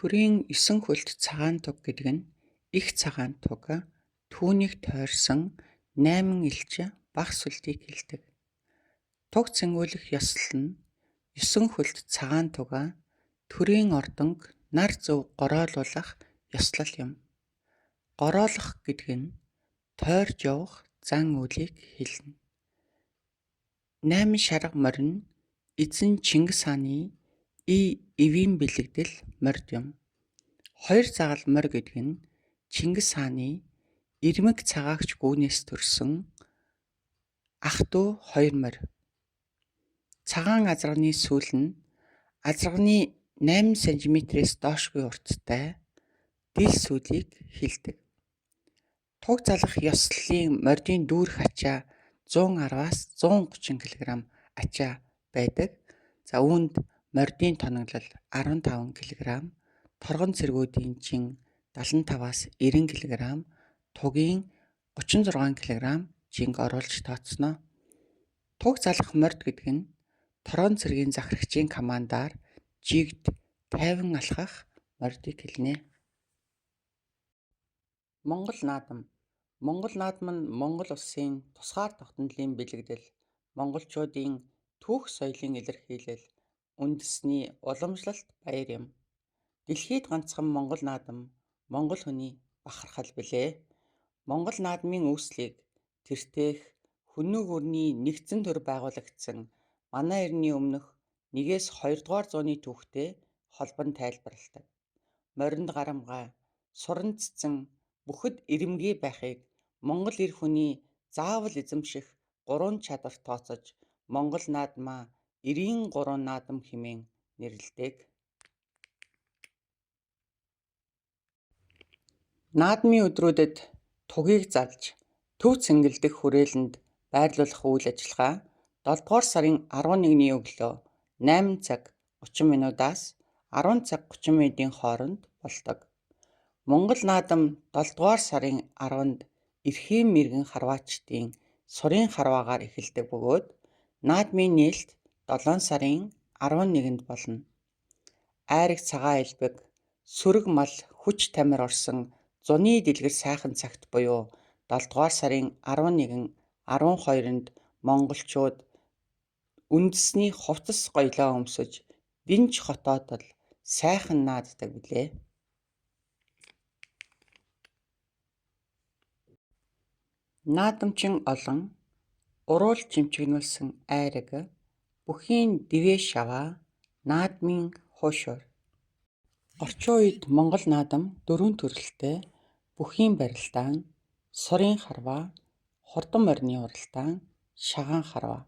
Төрийн 9 хөлт цагаан туг гэдэг нь их цагаан туг, түүнийг тойрсон 8 элч багс сүлдийг хэлдэг. Туг цэнгүүлэх ёслол нь 9 хөлт цагаан туг төрийн ордонг нар зөв гороолуулах ёслол юм. Гороолох гэдэг нь тойрж явах зан үйлийг хэлнэ. 8 шарга морь нь эзэн Чингис хааны эвийн бэлэгдэл морд юм. 2 загал морь гэдэг нь Чингис хааны ирмэг цагаагч гүүнээс төрсөн ах дүү 2 морь. Цагаан азарганы сүүл нь азарганы 8 см-ээс доошгүй урттай дил сүүлийг хэлдэг. Туг залах ёслолын мордын дүүрэх ачаа 110-аас 130 кг ачаа байдаг. За үүнд мордын тоноглол 15 кг, торгон цэргүүдийн чин 75-аас 90 кг, тугийн 36 кг жинг оруулж тооцно. Туг залах морд гэдэг нь торгон цэргийн захирагчийн командаар жигд 50 алхах мордыг хэлнэ. Монгол наадам. Монгол наадам нь Монгол улсын тусгаар тогтнолын бэлэгдэл, монголчуудын түүх соёлын илэрхийлэл, үндэсний уламжлалт баяр юм. Дэлхийд ганцхан Монгол наадам Монгол хүний бахархал билээ. Монгол наадмын үүслийг тэртеэх хүннү гүрний нэгдсэн төр байгуулагдсан манай эртний өмнөх 1-ээс 2 дугаар зууны түүхтэй холбон тайлбарладаг. Моринд гарамгай, суран цэцэн бүхэд ирэмгий байхыг Монгол эр хүний заавал эзэмших 3 чадвар тооцож Монгол наадмаа 93 наадам хэмээн нэрлэдэг. Наадмын өдрүүдэд тугийг залж төв цэнгэлдэх хүрээлэнд байрлуулах үйл ажиллагаа 7 дугаар сарын 11-ний өглөө 8 цаг 30 минутаас 10 цаг 30 минутын хооронд болдог. Монгол наадам 7 дугаар сарын 10-нд эрхийн мэргэн харваачдын сурын харваагаар эхэлдэг бөгөөд наадмын нээлт 7 сарын 11-нд болно. Айраг цагаан элбэг, сүрэг мал хүч тамир орсон зуны дэлгэр сайхан цагт буюу 7 дугаар сарын 11, 12-нд монголчууд үндэсний хувцас гоёлоо өмсөж Динж хотоодол сайхан нааддаг билээ. Наадамчин олон уруул чимчигнүүлсэн айраг, бүхийн дивээ шаваа, наадмын хуушуур. Орчин үед Монгол наадам 4 төрөлтэй: бүхийн барилдаан, сурын харваа, хурдан морины уралдаан, шагаан харваа.